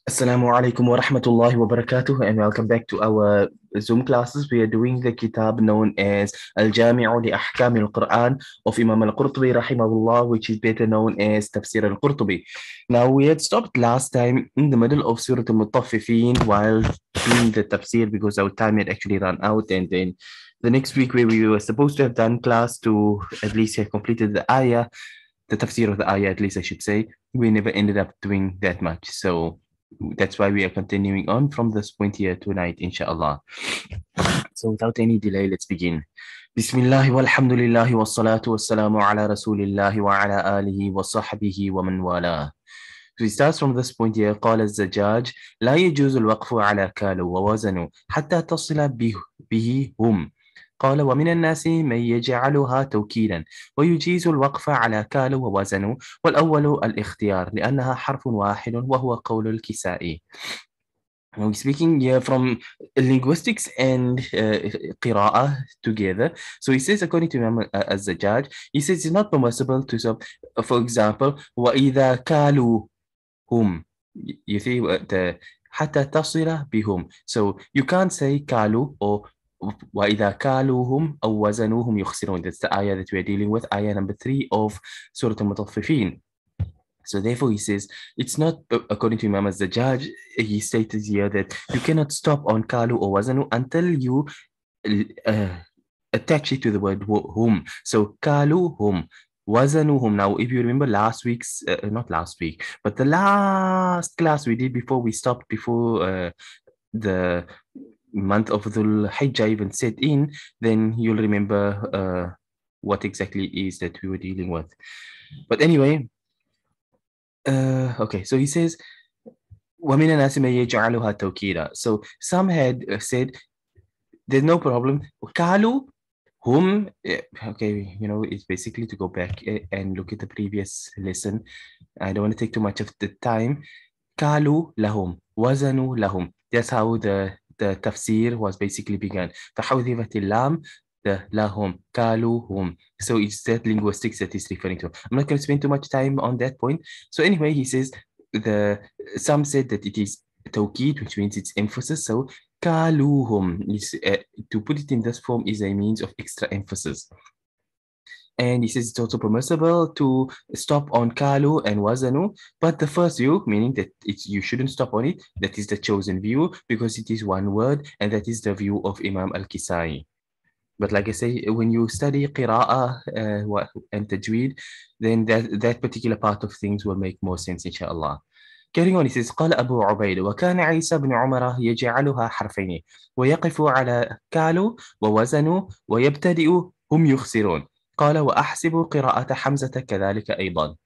Assalamu alaikum wa rahmatullahi wa barakatuh, and welcome back to our Zoom classes. We are doing the kitab known as Al-Jami'u li Ahkam al-Quran of Imam Al-Qurtubi rahimahullah, which is better known as Tafseer Al-Qurtubi. Now, we had stopped last time in the middle of Surah Al-Mutaffifin while doing the tafsir because our time had actually run out, and then the next week where we were supposed to have done class to at least have completed the ayah, the tafsir of the ayah, at least I should say, we never ended up doing that much. So that's why we are continuing on from this point here tonight, inshallah. So without any delay, let's begin. Bismillah walhamdulillah wassalatu wassalamu ala rasulillahi wa ala alihi wa sahbihi wa man wala. So he starts from this point here. قال الزجاج لا يجوز الوقف على كالو ووزن حتى تصل به هم. قال ومن الناس من يجعلها توكيدا ويجيز الوقف على كالو ووزن والأول الاختيار لأنها حرف واحد وهو قول الكسائي. We're speaking here from linguistics and qira'ah together. So he says, according to Imam al-Zajjaj, he says it's not permissible to, for example, وَإِذَا كَالُوهُمْ. You see, the حَتَّى تَصِلَ بِهُمْ. So you can't say كَالُو or وَإِذَا كَالُوهُمْ أَوْ وَزَنُوهُمْ يُخْسِرُونَ. That's the ayah that we're dealing with, ayah number 3 of Surah Al-Mutaffifin. So therefore he says, it's not, according to Imam al-Zajjaj, he stated here that you cannot stop on kalu or wazanu until you attach it to the word hum. So kalu hum, wazanu hum. Now, if you remember last week's, not last week, but the last class we did before we stopped, before the month of Dhul Hijjah even set in, then you'll remember what exactly it is that we were dealing with. But anyway, okay, so he says, وَمِنَ النَّاسِ مَن يَجْعَلُهَا تَوْكِيدًا. So some had said, there's no problem. Kalu, hum, okay, you know, it's basically to go back and look at the previous lesson. I don't want to take too much of the time. Kalu lahum, wazanu lahum. That's how the tafsir was basically begun. فَحُذِفَتِ اللَّامُ the lahum, kalu hum. So it's that linguistics that he's referring to. I'm not going to spend too much time on that point. So anyway, he says some said that it is tawkid, which means it's emphasis. So kaluhum is to put it in this form is a means of extra emphasis. And he says it's also permissible to stop on kalu and wazanu, but the first view, meaning that you shouldn't stop on it, that is the chosen view because it is one word, and that is the view of Imam al-Kisai. But like I say, when you study qira'ah and tajweed, then that particular part of things will make more sense, inshallah. Carrying on, he says, قال أبو عبيد وكان عيسى بن عمر يجعلها حرفين ويقف على كالوا ووزنوا ويبتدئ هم يخسرون. قال وأحسب قراءة حمزة كذلك أيضا.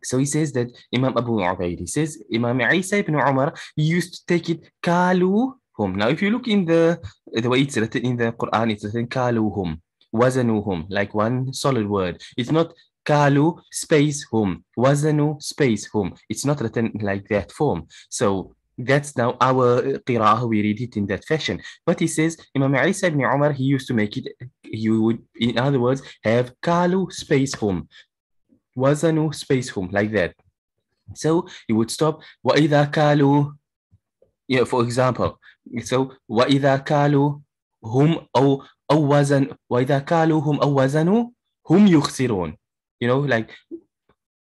So he says that Imam Abu Ubaid, he says Imam Isa ibn Umar used to take it kalu hum. Now if you look in the way it's written in the Quran, it's written kaluhum, wazanuhum, like one solid word. It's not kalu space hum, wazanu space hum. It's not written like that form. So that's now our qira'ah, we read it in that fashion. But he says Imam Isa ibn Umar, he used to make it, you would, in other words, have kalu space hum, wazanu space hum, like that. So you would stop وَإِذَا كَالُوا, yeah, for example. So وَإِذَا كَالُوا هُمْ أو وزن وَإِذَا كَالُوا هُمْ أو وزنوا هُمْ يُخْسِرُونَ. You know, like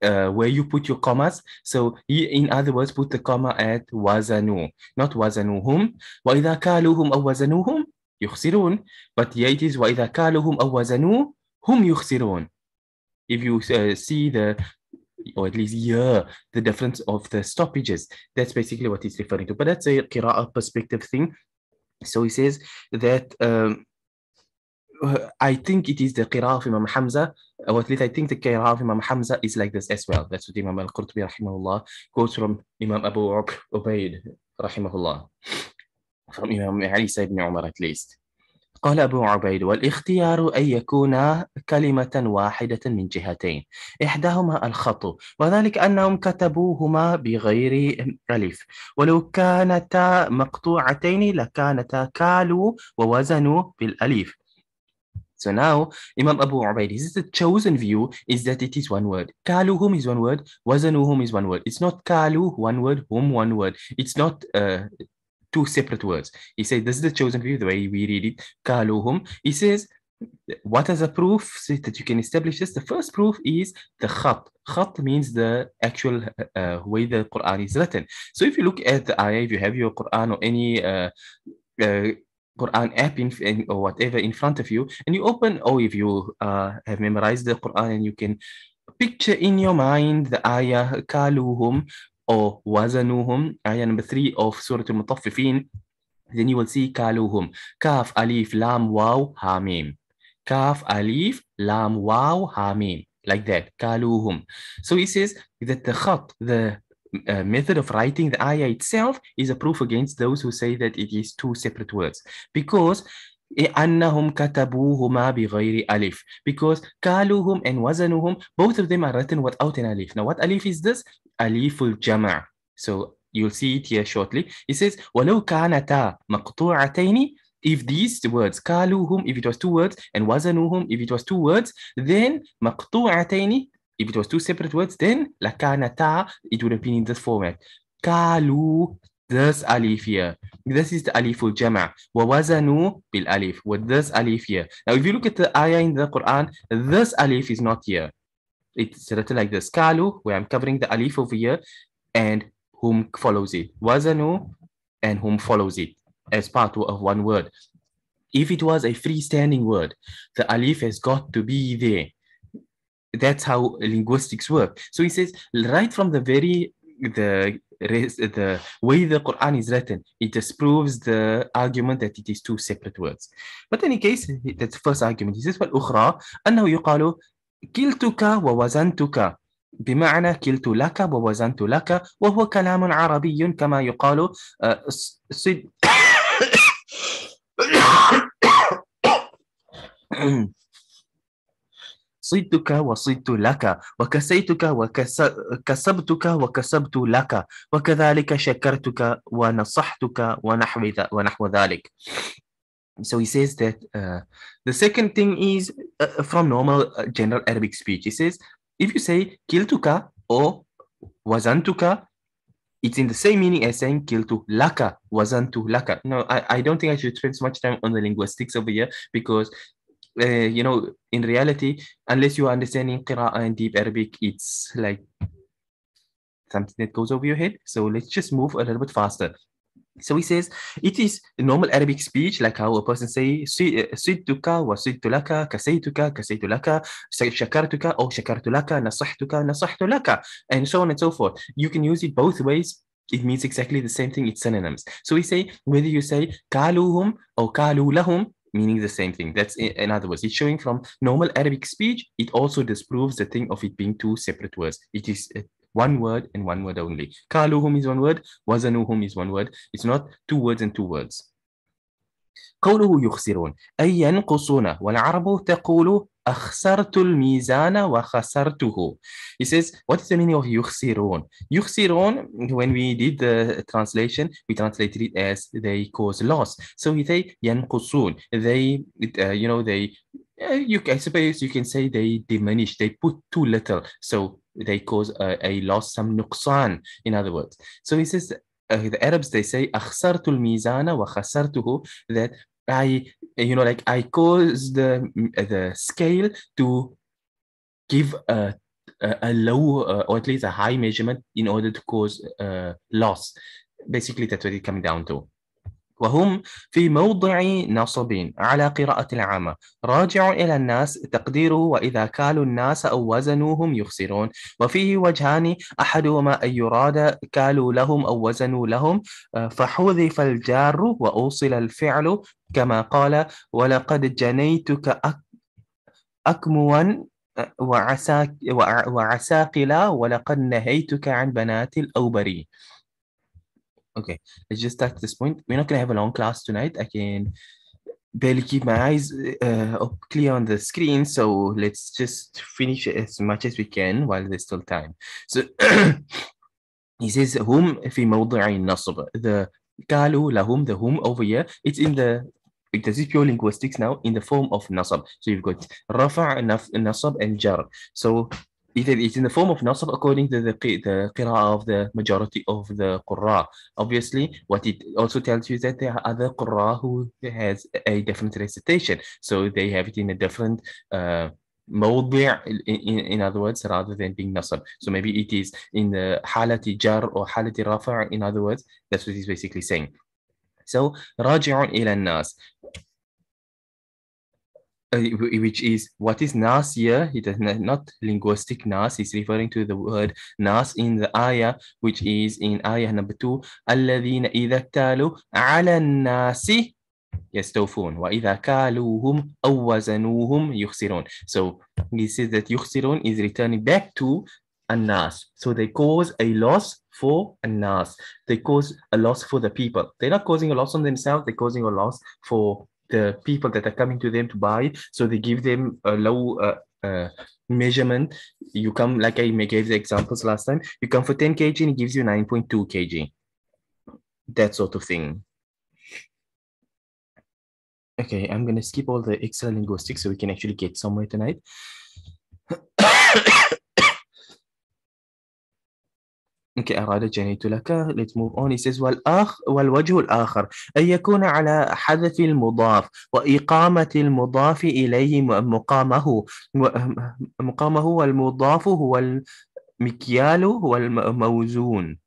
where you put your commas. So in other words, put the comma at wazanu, not wazanuhum. وَإِذَا كَالُوهُمْ أو وزنوهم يُخْسِرُونَ. But here it is وَإِذَا كَالُوهُمْ أو وزنوا هم يُخْسِرُونَ. If you see the, or at least hear the difference of the stoppages, that's basically what he's referring to. But that's a qira'ah perspective thing. So he says that I think it is the qira'ah of Imam Hamza, or at least I think the qira'ah of Imam Hamza is like this as well. That's what Imam Al-Qurtubi rahimahullah quotes from Imam Abu Ubaid rahimahullah, from Imam Isa ibn Umar at least. قال أبو عبيد: والاختيار أن يكون كلمة واحدة من جهتين، إحداهما الخط، وذلك أنهم كتبوهما بغير ألف، ولو كانتا مقطوعتين لكانتا كالوا ووزنوا بالألف. So now, Imam Abu Ubaid, this is the chosen view is that it is one word. Kaluhum is one word, wazanuhum is one word. It's not kalu, one word, hum, one word. It's not two separate words. He said, this is the chosen view, the way we read it, kaluhum. He says, what is a proof so that you can establish this? The first proof is the khat. Khat means the actual way the Quran is written. So if you look at the ayah, if you have your Quran or any uh, Quran app or whatever in front of you, and you open, or if you have memorized the Quran and you can picture in your mind the ayah kaluhum or wazanuhum, ayah number 3 of Surah Al-Mutaffifin, then you will see kaluhum. Kaf, alif, lam, waw, hamim. Kaf, alif, lam, waw, hamim. Like that, kaluhum. So he says that the khat, the method of writing the ayah itself is a proof against those who say that it is two separate words. Because أنهم كتبوهما بغير ألف. Because كالوهم and وزنهم, both of them are written without an alif. Now, what alif is this? Aliful jama'. So you'll see it here shortly. It says ولو كانتا مقطوعتين. If these words كالوهم, if it was two words, and وزنوهم, if it was two words, then مقطوعتين, if it was two separate words, then لكانتا, it would have been in this format. كالو, this alif here. This is the aliful jama'. وَوَزَنُوا بِالْأَلِف. With this alif here. Now, if you look at the ayah in the Quran, this alif is not here. It's written like this. Kalu, where I'm covering the alif over here, and whom follows it. Wazanu, and whom follows it as part of one word. If it was a freestanding word, the alif has got to be there. That's how linguistics work. So he says, right from the way the Quran is written, it disproves the argument that it is two separate words. But in any case, that's the first argument. He says, والأخرى أنه يقال كلتك ووزنتك بمعنى كلت لك ووزنت لك، وهو كلام عربي كما يقال صد صدتك وصدت لك، وكسيتك وكسبتك وكسبت لك، وكذلك شكرتك ونصحتك ونحو ذلك. So he says that the second thing is from normal general Arabic speech. He says, if you say kiltuka or wazantuka, it's in the same meaning as saying kiltu laka, wazantu laka. No, I don't think I should spend so much time on the linguistics over here because in reality, unless you are understanding Qira'ah and deep Arabic, it's like something that goes over your head. So let's just move a little bit faster. So he says, it is normal Arabic speech, like how a person say, sidtuka wa sidtu laka, kasaytuka, kasaytu laka, shakartuka, or shakartu laka, nasahtuka, nasahtu laka, and so on and so forth. You can use it both ways. It means exactly the same thing. It's synonyms. So we say, whether you say kaluhum or kalu lahum, meaning the same thing. That's, in other words, it's showing from normal Arabic speech. It also disproves the thing of it being two separate words. It is one word and one word only. Kaluhum is one word, wazanuhum is one word. It's not two words and two words. قوله يخسرون أي ينقصون، والعرب تقول أخسرت الميزان وخسرته. He says, what is the meaning of يخسرون? يخسرون, when we did the translation, we translated it as they cause loss. So we say ينقصون. They, I suppose you can say they diminish, they put too little. So they cause a loss, some nuqsan, in other words. So he says, the Arabs, they say أخسرت الميزان وخسرته, that I caused the scale to give a low or at least a high measurement in order to cause loss. Basically, that's what it's coming down to. وهم في موضع نصب على قراءة العامة، راجع إلى الناس تقديره وإذا كالوا الناس أو وزنوهم يخسرون، وفيه وجهان أحدهما أن يراد كالوا لهم أو وزنوا لهم فحذف الجار وأوصل الفعل كما قال ولقد جنيتك أكموا وعساقلا ولقد نهيتك عن بنات الأوبري. Okay, let's just start this point. We're not going to have a long class tonight. I can barely keep my eyes up clear on the screen, so let's just finish as much as we can while there's still time. So he says هم في موضع النصب. The قالوا لهم, the whom over here, it's in the, this is pure linguistics now, in the form of nasab. So you've got rafa, nasab, and jar. So either it's in the form of nasab according to the qira'ah of the majority of the qurra. Obviously, what it also tells you is that there are other qurra who has a different recitation. So they have it in a different موضع, in other words, rather than being nasab. So maybe it is in the halati jar or halati rafa. In other words, that's what he's basically saying. So راجع إلى الناس, which is what is nas here. He does not linguistic nas. He's referring to the word nas in the ayah, which is in ayah number 2. الذين إذا اكتالوا على الناس يستوفون وإذا كالوهم أو وزنوهم يخسرون. So he says that يخسرون is returning back to الناس. So they cause a loss for الناس. They cause a loss for the people. They're not causing a loss on themselves. They're causing a loss for the people that are coming to them to buy. So they give them a low measurement. You come, like I gave the examples last time, you come for 10 kg and it gives you 9.2 kg. That sort of thing. Okay, I'm going to skip all the extra linguistics so we can actually get somewhere tonight. Okay, أراد جنيت لك. Let's move on. He says والوجه الآخر أن يكون على حذف المضاف وإقامة المضاف إليه مقامه والمضاف هو المكيال هو الموزون.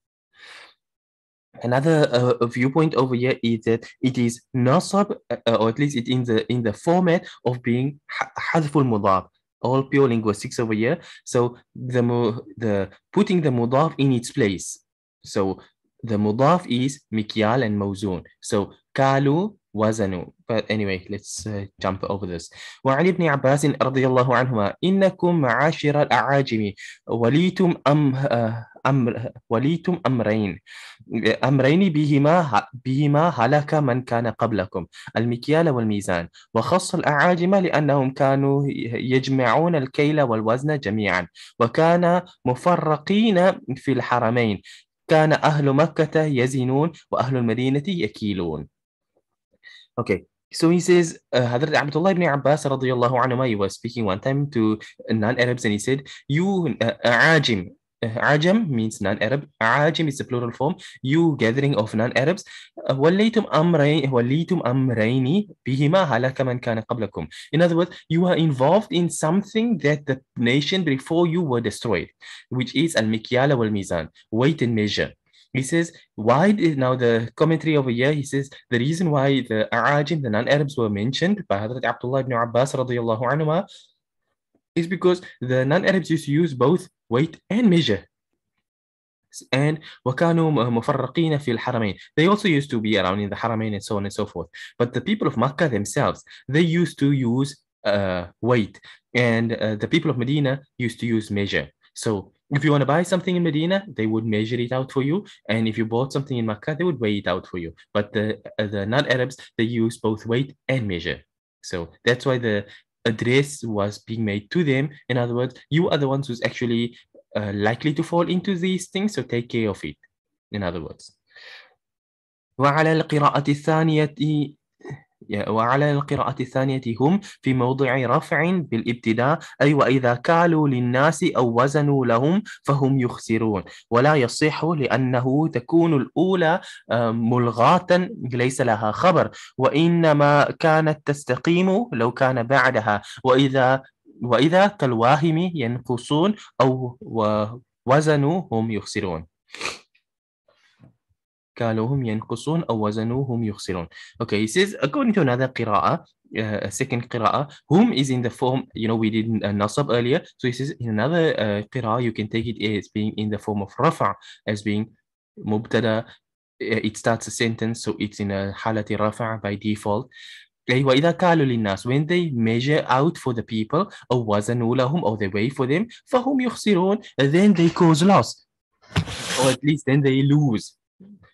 Another viewpoint over here is that it is nasab, or at least it's in the format of being حذف المضاف. All pure linguistics over here. So the putting the mudaf in its place. So the mudaf is mikyal and mawzun. So kalu wazanu. But anyway, let's jump over this. وعن ابن عباس رضي الله عنهما إنكم معاشر الأعاجم وليتم أمرين بهما هلك من كان قبلكم المكيال والميزان وخص الأعاجم لأنهم كانوا يجمعون الكيل والوزن جميعا وكان مفرقين في الحرمين كان أهل مكة يزنون وأهل المدينة يكيلون. Okay, so he says, Hadrat Abdullah ibn Abbas radiyallahu anhu, he was speaking one time to non-Arabs and he said, you Ajim, Ajam means non-Arab, Ajim is the plural form, you gathering of non-Arabs, وَلَّيْتُمْ أَمْرَيْنِ بِهِمَا هَلَكَ مَنْ كَانَ قَبْلَكُم. In other words, you are involved in something that the nation before you were destroyed, which is al-mikyala wal-mizan, weight and measure. He says, why did, now the commentary over here, he says, the reason why the A'ajim, the non-Arabs were mentioned by Hadrat Abdullah ibn Abbas radiyallahu anhu is because the non-Arabs used to use both weight and measure. And وَكَانُوا مُفَرَّقِينَ فِي الْحَرَمَيْنِ. They also used to be around in the Haramain and so on and so forth. But the people of Makkah themselves, they used to use weight. And the people of Medina used to use measure. So if you want to buy something in Medina, they would measure it out for you. And if you bought something in Makkah, they would weigh it out for you. But the non-Arabs, they use both weight and measure. So that's why the address was being made to them. In other words, you are the ones who's actually likely to fall into these things, so take care of it. In other words. وعلى القراءة الثانية هم في موضع رفع بالابتداء أي وإذا كالوا للناس أو وزنوا لهم فهم يخسرون ولا يصح لأنه تكون الأولى ملغاة ليس لها خبر وإنما كانت تستقيم لو كان بعدها وإذا كالواهم ينقصون أو وزنوا هم يخسرون. كالوهم ينقصون أو وزنوهم يخسرون. Okay, he says, according to another قراءة, second قراءة, whom is in the form, we did nasab earlier. So he says, in another قراءة, you can take it as being in the form of rafa, as being mubtada. It starts a sentence, so it's in a halati rafa by default. وإذا كالوا للناس, when they measure out for the people, أو وزنوا لهم, or they weigh for them, فهم يخسرون, then they cause loss, or at least then they lose.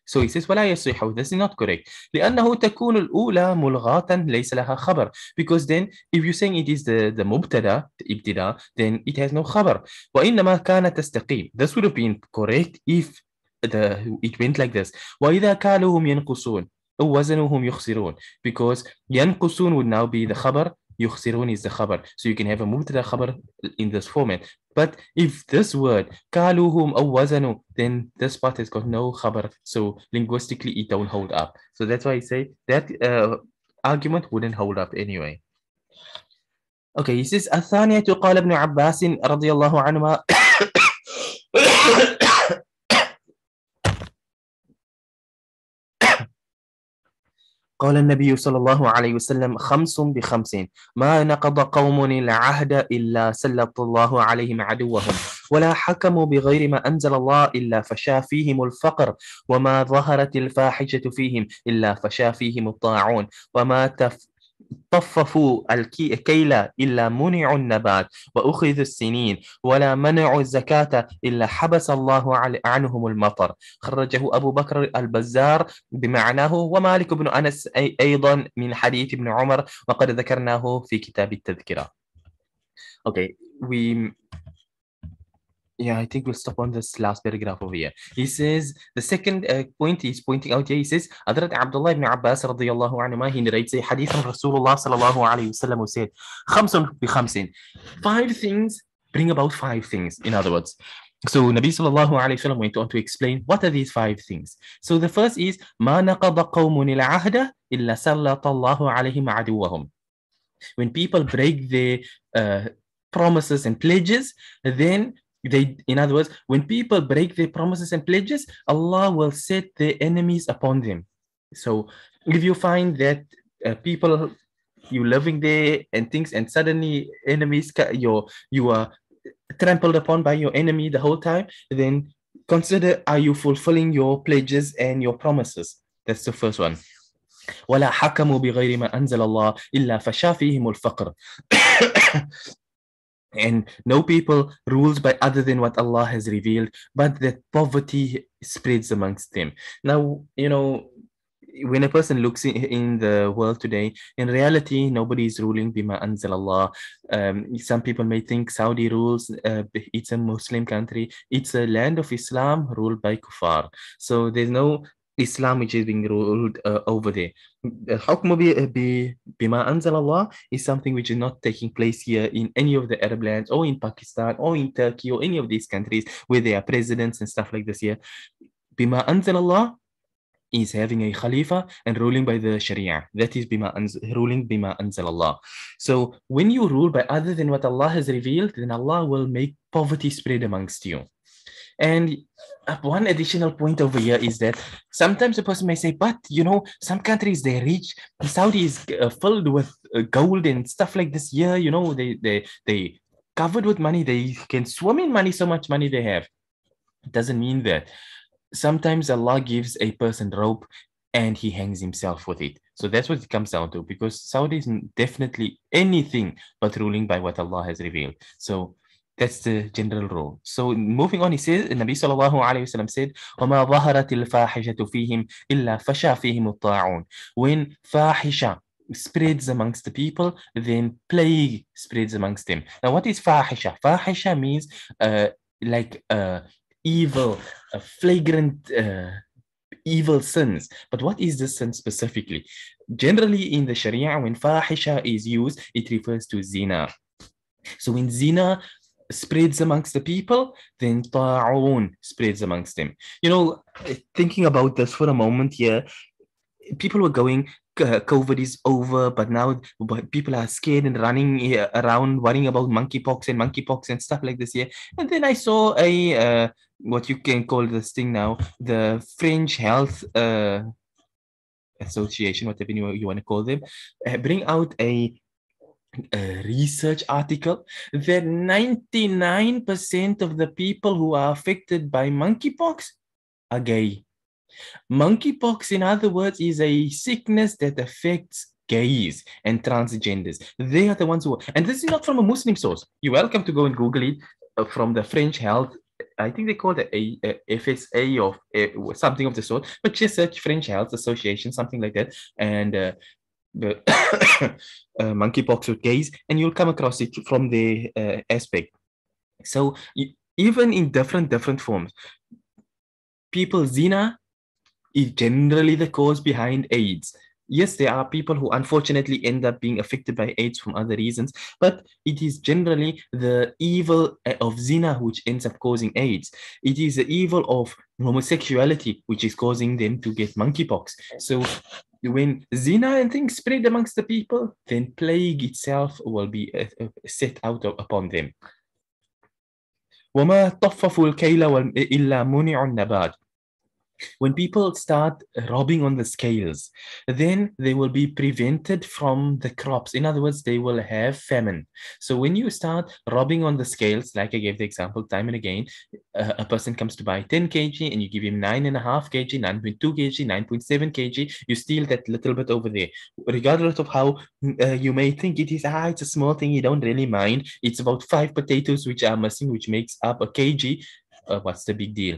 So he says ولا يصح, this is not correct, لأنه تكون الأولى ملغاة ليس لها خبر, because then if you're saying it is the مبتدا ابتداء, then it has no خبر. وإنما كانت تستقيم, this would have been correct if it went like this. وإذا كالوهم ينقصون أو وزنهم يخسرون, because ينقصون would now be the خبر, يخسرون is the خبر, so you can have a مبتدا خبر in this format. But if this word كالوهم أو وزنوا, then this part has got no خبر, so linguistically it don't hold up. So that's why I say that argument wouldn't hold up anyway. Okay, he says الثانية قال ابن عباس رضي الله عنهما قال النبي صلى الله عليه وسلم خمس بخمس ما نقض قوم العهد إلا سلط الله عليهم عدوهم ولا حكموا بغير ما أنزل الله إلا فشا فيهم الفقر وما ظهرت الفاحشة فيهم إلا فشا فيهم الطاعون وما طففوا الكيل إلا منعوا النبات وأخذوا السنين ولا منعوا الزكاة إلا حبس الله عنهم المطر. خرجه أبو بكر البزار بمعناه ومالك بن أنس أيضا من حديث ابن عمر وقد ذكرناه في كتاب التذكرة. Okay, I think we'll stop on this last paragraph over here. He says, the second point he's pointing out here, he says, Hadrat Abdullah ibn Abbas radiyallahu anhu, he narrates a hadith from Rasulullah sallallahu alayhi wasallam who said, Khamsun bi khamsin. 5 things bring about 5 things, in other words. So Nabi sallallahu alayhi wasallam went on to explain what are these 5 things. So the first is, Ma naqada qawmun al-ahda illa sallatallahu alayhim aduwahum. When people break their promises and pledges, then in other words, when people break their promises and pledges, Allah will set their enemies upon them. So if you find that people, you living there and things, and suddenly enemies, you are trampled upon by your enemy the whole time, then consider, are you fulfilling your pledges and your promises? That's the first one. ولا حكموا بغير ما أنزل الله إلا فشا فيهم الفقر. And no people rules by other than what Allah has revealed, but that poverty spreads amongst them. Now, when a person looks in the world today, in reality, nobody is ruling bima anzal Allah. Some people may think Saudi rules, it's a Muslim country. It's a land of Islam ruled by kuffar. So there's no Islam which is being ruled over there. Hukm bima anzal Allah is something which is not taking place here in any of the Arab lands or in Pakistan or in Turkey or any of these countries where there are presidents and stuff like this here. Bima anzal Allah is having a Khalifa and ruling by the Sharia. That is ruling bima anzal Allah. So when you rule by other than what Allah has revealed, then Allah will make poverty spread amongst you. And one additional point over here is that sometimes a person may say, but some countries, they're rich. Saudi is filled with gold and stuff like this here. They covered with money. They can swim in money, so much money they have. It doesn't mean that. Sometimes Allah gives a person rope and he hangs himself with it. So that's what it comes down to, because Saudi is definitely anything but ruling by what Allah has revealed. So that's the general rule. So moving on, he says, Nabi sallallahu alayhi wa sallam said, وَمَا ظَهَرَتِ الْفَاحِشَةُ فِيهِمْ إِلَّا فَشَا فِيهِمُ الطَّاعُونَ. When fahisha spreads amongst the people, then plague spreads amongst them. Now, what is fahisha? Fahisha means evil, flagrant evil sins. But what is this sin specifically? Generally in the Sharia, when fahisha is used, it refers to zina. So when zina spreads amongst the people, then ta'un spreads amongst them. Thinking about this for a moment here, people were going, COVID is over, but now people are scared and running around worrying about monkeypox and stuff like this here. And then I saw a what you can call this thing now, the French Health Association, whatever you want to call them, bring out a research article that 99% of the people who are affected by monkeypox are gay. Monkeypox, in other words, is a sickness that affects gays and transgenders. They are the ones who, and this is not from a Muslim source. You're welcome to go and Google it from the French Health I think they call it FSA or something of the sort, but just search French Health Association, something like that, and the monkeypox with gays, and you'll come across it from the aspect. So even in different forms, people zina is generally the cause behind AIDS. Yes, there are people who unfortunately end up being affected by AIDS from other reasons, but it is generally the evil of zina which ends up causing AIDS. It is the evil of homosexuality which is causing them to get monkeypox. So when zina and things spread amongst the people, then plague itself will be set out upon them. وما طففوا الكيل إلا منع النبات. When people start robbing on the scales, then they will be prevented from the crops. In other words, they will have famine. So when you start robbing on the scales, like I gave the example time and again, a person comes to buy 10 kg and you give him 9.5 kg, 9.2 kg, 9.7 kg, you steal that little bit over there. Regardless of how you may think it is, it's a small thing, you don't really mind. It's about 5 potatoes which are missing, which makes up a kg. What's the big deal?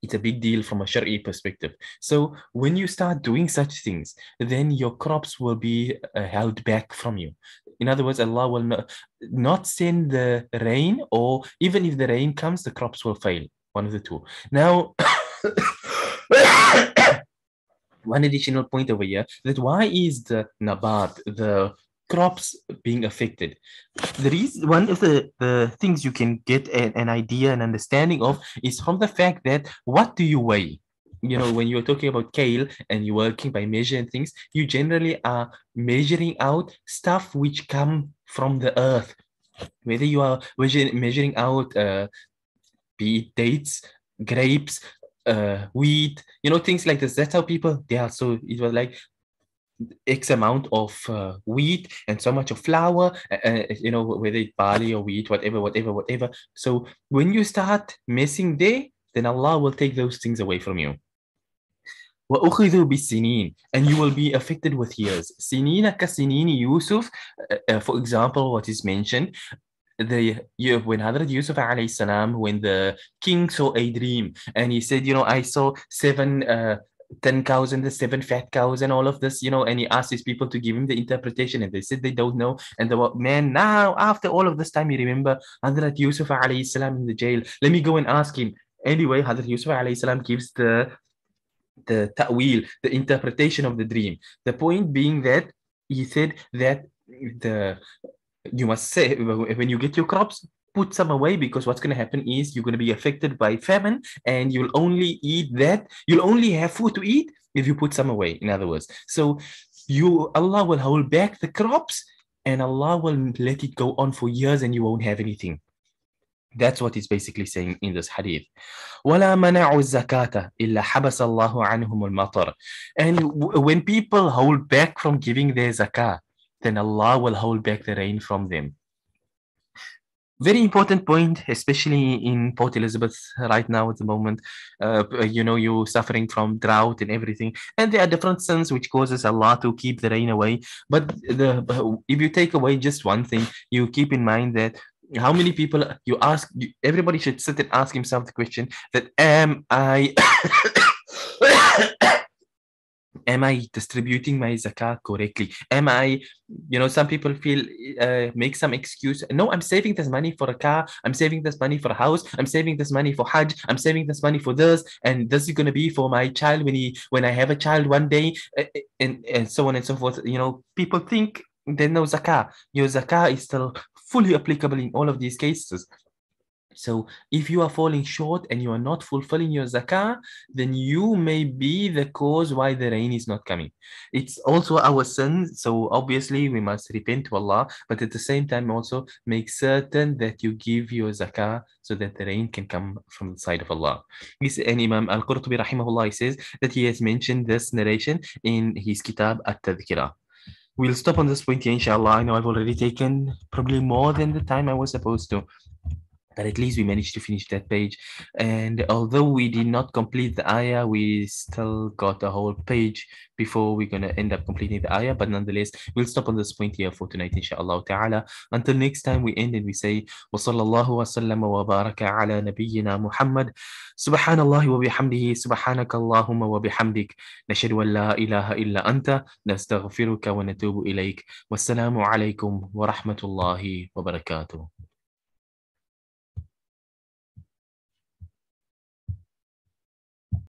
It's a big deal from a Shari perspective. So when you start doing such things, then your crops will be held back from you. In other words, Allah will not send the rain, or even if the rain comes, the crops will fail. One of the two. Now, one additional point over here, that why is the nabat, the crops being affected? The reason, one of the things you can get an idea and understanding of is from the fact that what do you weigh? You know, when you're talking about kale and you're working by measuring things, you generally are measuring out stuff which come from the earth. Whether you are measuring out be it dates, grapes, wheat, you know, things like this. That's how people, yeah. So it was like X amount of wheat and so much of flour, you know, whether it's barley or wheat, whatever. So when you start messing there, then Allah will take those things away from you. وأخذوا بالسنين, and you will be affected with years. سنين كسنين يوسف, for example, what is mentioned, when Hadrat Yusuf alayhi salam, when the king saw a dream and he said, you know, I saw 10 cows and the 7 fat cows and all of this, you know, and he asked his people to give him the interpretation and they said they don't know. And the man, now after all of this time, you remember Hadrat Yusuf alayhi salam in the jail. Let me go and ask him. Anyway, Hadrat Yusuf alayhi salam gives the ta'wil, the interpretation of the dream. The point being that he said that you must say, when you get your crops, put some away, because what's going to happen is you're going to be affected by famine and you'll only eat that. You'll only have food to eat if you put some away, in other words. So Allah will hold back the crops and Allah will let it go on for years and you won't have anything. That's what it's basically saying in this hadith. وَلَا مَنَعُوا الزَّكَاةَ إِلَّا حَبَسَ اللَّهُ عَنْهُمُ الْمَطَرَ. And when people hold back from giving their zakah, then Allah will hold back the rain from them. Very important point, especially in Port Elizabeth right now at the moment. You know, you're suffering from drought and everything. And there are different sins which causes Allah to keep the rain away. But if you take away just one thing, you keep in mind that how many people you ask, everybody should sit and ask himself the question that am I am I distributing my zakat correctly? Am I, you know, some people feel make some excuse. No, I'm saving this money for a car. I'm saving this money for a house. I'm saving this money for Hajj. I'm saving this money for this, and this is going to be for my child when I have a child one day, and so on and so forth. You know, people think there's no zakah. Your zakah is still fully applicable in all of these cases. So if you are falling short and you are not fulfilling your zakah, then you may be the cause why the rain is not coming. It's also our sin. So obviously we must repent to Allah, but at the same time also make certain that you give your zakah so that the rain can come from the side of Allah. And Imam Al-Qurtubi rahimahullah says that he has mentioned this narration in his kitab At-Tadhkirah. We'll stop on this point here, inshallah. I know I've already taken probably more than the time I was supposed to. But at least we managed to finish that page. And although we did not complete the ayah, we still got a whole page before we're going to end up completing the ayah. But nonetheless, we'll stop on this point here for tonight, inshallah ta'ala. Until next time, we end and we say, وصلى الله وسلم وبارك على نبينا محمد سبحان الله وبحمده سبحانك اللهم وبحمدك نشهد أن لا إله إلا أنت نستغفرك ونتوب إليك والسلام عليكم ورحمة الله وبركاته.